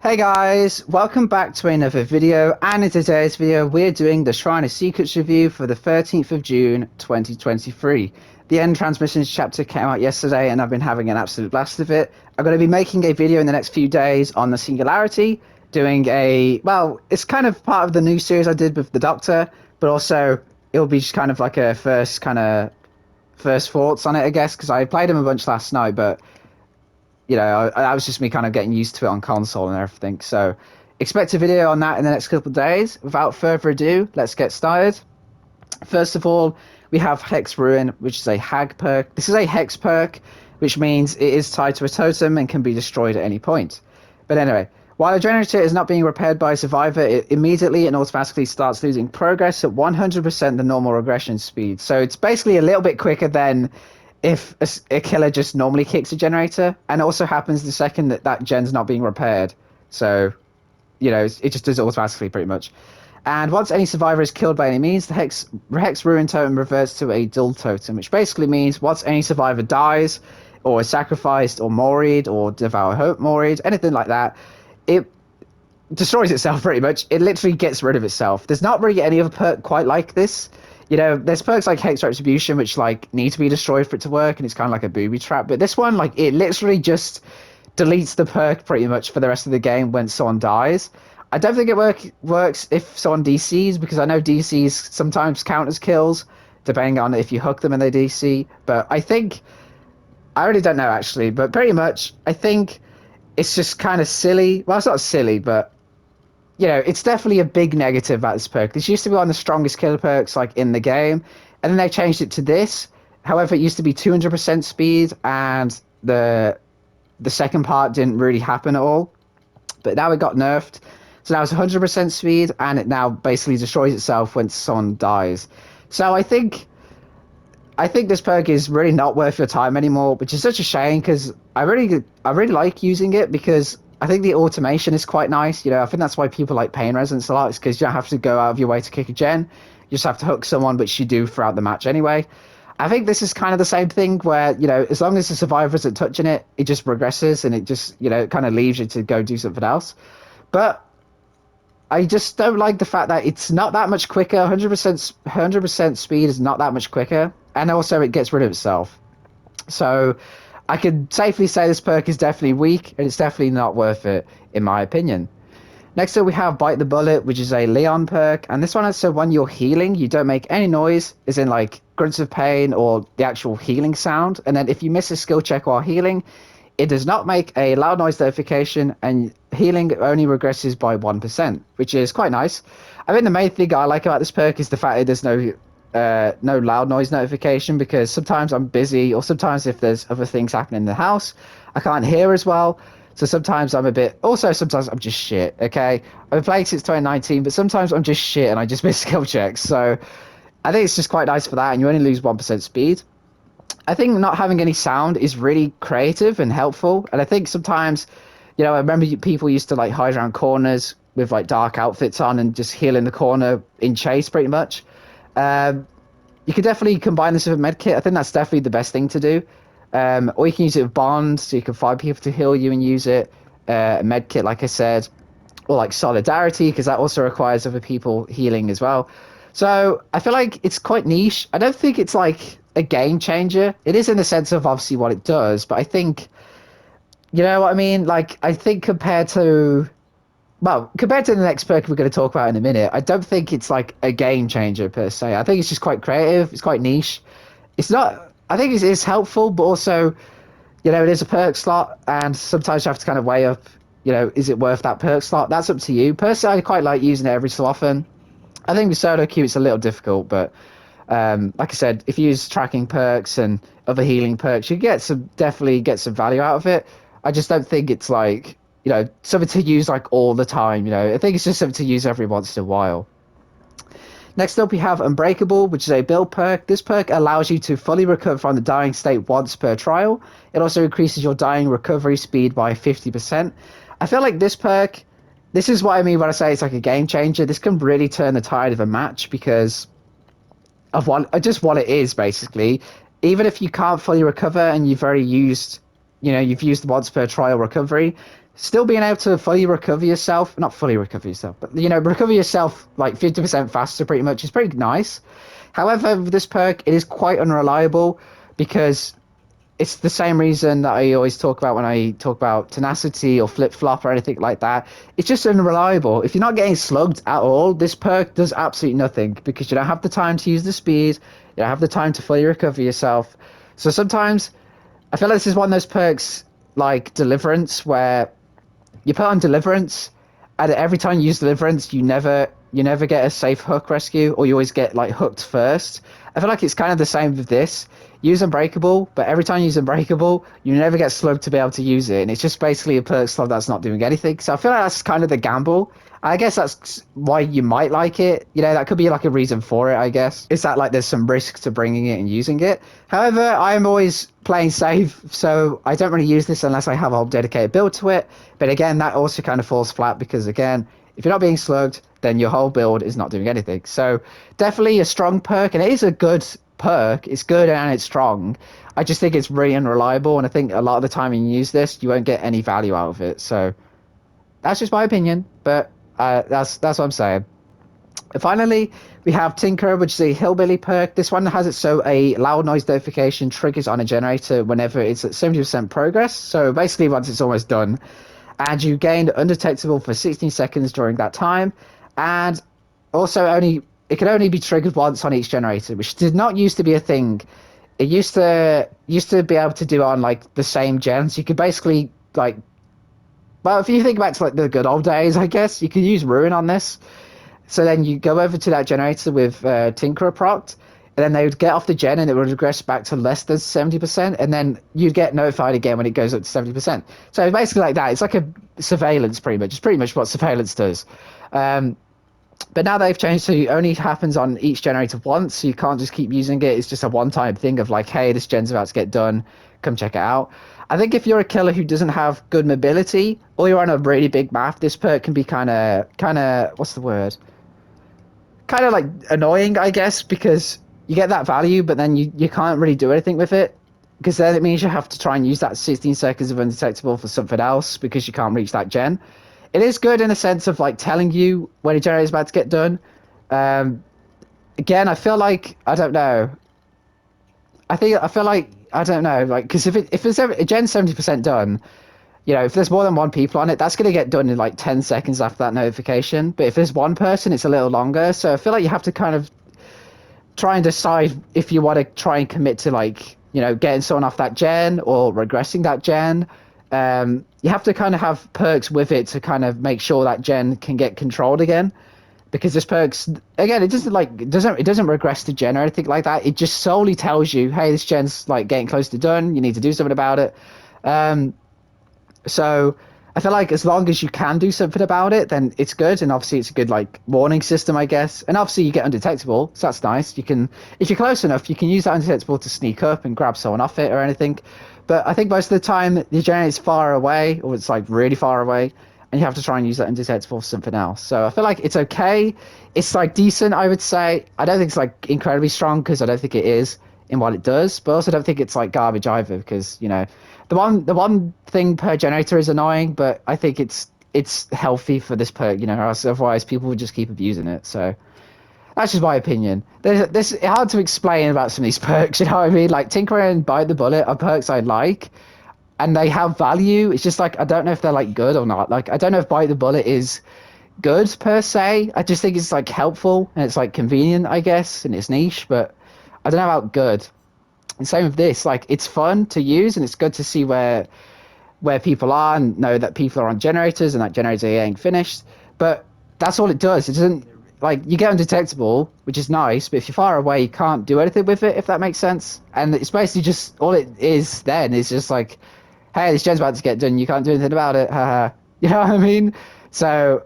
Hey guys, welcome back to another video, and in today's video we're doing the Shrine of Secrets review for the 13th of June 2023. The End Transmissions chapter came out yesterday and I've been having an absolute blast of it. I'm going to be making a video in the next few days on the Singularity, doing well, it's kind of part of the new series I did with the Doctor, but also it'll be just kind of like a first thoughts on it, I guess, because I played him a bunch last night, but that was just me kind of getting used to it on console and everything. So expect a video on that in the next couple of days. Without further ado, let's get started. First of all, we have Hex Ruin, which is a Hag perk. This is a Hex perk, which means it is tied to a totem and can be destroyed at any point. But anyway, while a generator is not being repaired by a survivor, it immediately and automatically starts losing progress at 100% the normal regression speed. So it's basically a little bit quicker than if a killer just normally kicks a generator, and it also happens the second that gen's not being repaired. So, it just does it automatically pretty much. And once any survivor is killed by any means, the Hex Ruin totem reverts to a dull totem, which basically means once any survivor dies, or is sacrificed, or moried, or devour hope moried, anything like that, it destroys itself pretty much. It literally gets rid of itself. There's not really any other perk quite like this. There's perks like Hex Retribution, which need to be destroyed for it to work, and it's kind of like a booby trap. But this one, it literally just deletes the perk pretty much for the rest of the game when someone dies. I don't think it works if someone DCs, because I know DCs sometimes count as kills, depending on if you hook them and they DC. But I really don't know actually, but pretty much I think it's just kind of silly. Well, it's not silly, but it's definitely a big negative about this perk. This used to be one of the strongest killer perks in the game, and then they changed it to this. However, it used to be 200% speed, and the second part didn't really happen at all. But now it got nerfed, so now it's 100% speed, and it now basically destroys itself when someone dies. So I think this perk is really not worth your time anymore, which is such a shame because I really like using it because I think the automation is quite nice. I think that's why people like Pain Resonance a lot. It's because you don't have to go out of your way to kick a gen. You just have to hook someone, which you do throughout the match anyway. I think this is kind of the same thing where, as long as the survivor isn't touching it, it just regresses and it just, kind of leaves you to go do something else. But I just don't like the fact that it's not that much quicker. 100% speed is not that much quicker. And also it gets rid of itself. So I could safely say this perk is definitely weak, and it's definitely not worth it, in my opinion. Next up, we have Bite the Bullet, which is a Leon perk, and this one has so when you're healing, you don't make any noise, as in grunts of pain or the actual healing sound. And then if you miss a skill check while healing, it does not make a loud noise notification, and healing only regresses by 1%, which is quite nice. I think the main thing I like about this perk is the fact that there's no loud noise notification, because sometimes I'm busy, or sometimes if there's other things happening in the house, I can't hear as well. So sometimes sometimes I'm just shit, okay? I've been playing since 2019, but sometimes I'm just shit and I just miss skill checks. So I think it's just quite nice for that, and you only lose 1% speed. I think not having any sound is really creative and helpful, and I think sometimes, I remember people used to hide around corners with dark outfits on and just heal in the corner in chase pretty much. You could definitely combine this with a medkit. I think that's definitely the best thing to do. Or you can use it with bonds, so you can find people to heal you and use it. A medkit, like I said, or solidarity, because that also requires other people healing as well. So I feel like it's quite niche. I don't think it's a game changer. It is in the sense of obviously what it does, but I think, you know what I mean? I think compared to the next perk we're going to talk about in a minute, I don't think it's a game changer per se. I think it's just quite creative. It's quite niche. It's not. I think it's helpful, but also, it is a perk slot, and sometimes you have to kind of weigh up. Is it worth that perk slot? That's up to you. Personally, I quite like using it every so often. I think with solo queue it's a little difficult, but like I said, if you use tracking perks and other healing perks, you definitely get some value out of it. I just don't think it's something to use all the time. I think it's just something to use every once in a while. Next up, we have Unbreakable, which is a build perk. This perk allows you to fully recover from the dying state once per trial. It also increases your dying recovery speed by 50%. I feel like this perk, this is what I mean when I say it's a game changer. This can really turn the tide of a match because of what it is, basically. Even if you can't fully recover and you've already used, you've used once per trial recovery, still being able to fully recover yourself, not fully recover yourself, but recover yourself like 50% faster pretty much is pretty nice. However, with this perk, it is quite unreliable because it's the same reason that I always talk about when I talk about tenacity or flip flop or anything like that. It's just unreliable. If you're not getting slugged at all, this perk does absolutely nothing because you don't have the time to use the speed, you don't have the time to fully recover yourself. So sometimes I feel like this is one of those perks like Deliverance where you put on Deliverance, and every time you use Deliverance, you never get a safe hook rescue, or you always get like hooked first. I feel like it's kind of the same with this. Use Unbreakable, but every time you use Unbreakable, you never get slugged to be able to use it, and it's just basically a perk slot that's not doing anything. So I feel like that's kind of the gamble. I guess that's why you might like it. That could be like a reason for it, I guess. Is that like there's some risk to bringing it and using it. However, I'm always playing safe, so I don't really use this unless I have a whole dedicated build to it. But again, that also kind of falls flat because, again, if you're not being slugged, then your whole build is not doing anything. So definitely a strong perk, and it is a good perk. It's good and it's strong. I just think it's really unreliable, and I think a lot of the time when you use this, you won't get any value out of it. So that's just my opinion, but that's what I'm saying. And finally, we have Tinker, which is a hillbilly perk. This one has it so a loud noise notification triggers on a generator whenever it's at 70% progress. So basically, once it's almost done, and you gain undetectable for 16 seconds during that time, and also it can only be triggered once on each generator, which did not used to be a thing. It used to be able to do it on like the same gens. You could basically like, well, if you think back to like the good old days, I guess you could use Ruin on this. So then you go over to that generator with Tinkerer procced, and then they would get off the gen and it would regress back to less than 70%, and then you'd get notified again when it goes up to 70%. So basically like that. It's like a surveillance pretty much. It's pretty much what surveillance does. But now they've changed so it only happens on each generator once, so you can't just keep using it. It's just a one-time thing of like, hey, this gen's about to get done, come check it out. I think if you're a killer who doesn't have good mobility, or you're on a really big map, this perk can be kind of, what's the word? Kind of like annoying, I guess, because you get that value, but then you can't really do anything with it, because then it means you have to try and use that 16 seconds of undetectable for something else because you can't reach that gen. It is good in the sense of like telling you when a generator is about to get done. Again, I feel like I don't know. I feel like I don't know, like because if it's a gen 70% done, if there's more than one people on it, that's going to get done in like 10 seconds after that notification. But if there's one person, it's a little longer. So I feel like you have to kind of try and decide if you want to try and commit to like getting someone off that gen or regressing that gen. You have to kind of have perks with it to kind of make sure that gen can get controlled again, because this perks, again, it doesn't regress the gen or anything like that. It just solely tells you, hey, this gen's like getting close to done, you need to do something about it. So I feel like as long as you can do something about it, then it's good, and obviously it's a good like warning system, I guess. And obviously you get undetectable, so that's nice. You can, if you're close enough, you can use that undetectable to sneak up and grab someone off it or anything. But I think most of the time the generator's far away, or it's like really far away, and you have to try and use that undetectable for something else. So I feel like it's okay. It's like decent, I would say. I don't think it's like incredibly strong, because I don't think it is in what it does, but I also don't think it's like garbage either, because the one thing per generator is annoying, but I think it's healthy for this perk, otherwise people would just keep abusing it. So that's just my opinion. It's hard to explain about some of these perks, you know what I mean? Like Tinkerer and Bite the Bullet are perks I like, and they have value. It's just like I don't know if they're like good or not. Like I don't know if Bite the Bullet is good per se. I just think it's like helpful and it's like convenient, I guess, and it's niche, but I don't know about good. And same with this, like it's fun to use and it's good to see where people are and know that people are on generators and that generator ain't finished. But that's all it does. It doesn't, like, you get undetectable, which is nice, but if you're far away, you can't do anything with it, if that makes sense. And it's basically just, all it is then is just like, hey, this gen's about to get done, you can't do anything about it, haha. You know what I mean? So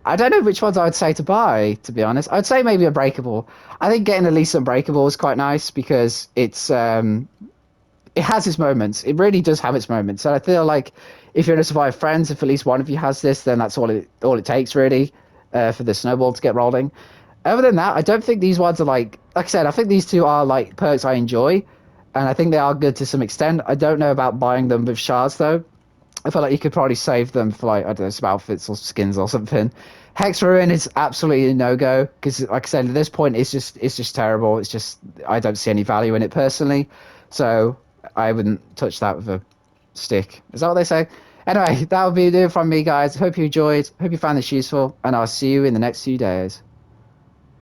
I don't know which ones I would say to buy, to be honest. I'd say maybe Unbreakable. I think getting at least Unbreakable is quite nice because it has its moments. It really does have its moments. And I feel like if you're in a Survive Friends, if at least one of you has this, then that's all it takes really for the snowball to get rolling. Other than that, I don't think these ones are like I said, I think these two are like perks I enjoy, and I think they are good to some extent. I don't know about buying them with shards though. I feel like you could probably save them for like I don't know some outfits or skins or something. Hex Ruin is absolutely a no go because, like I said, at this point it's just terrible. It's just I don't see any value in it personally, so I wouldn't touch that with a stick. Is that what they say? Anyway, that will be it from me, guys. Hope you enjoyed. Hope you found this useful, and I'll see you in the next few days.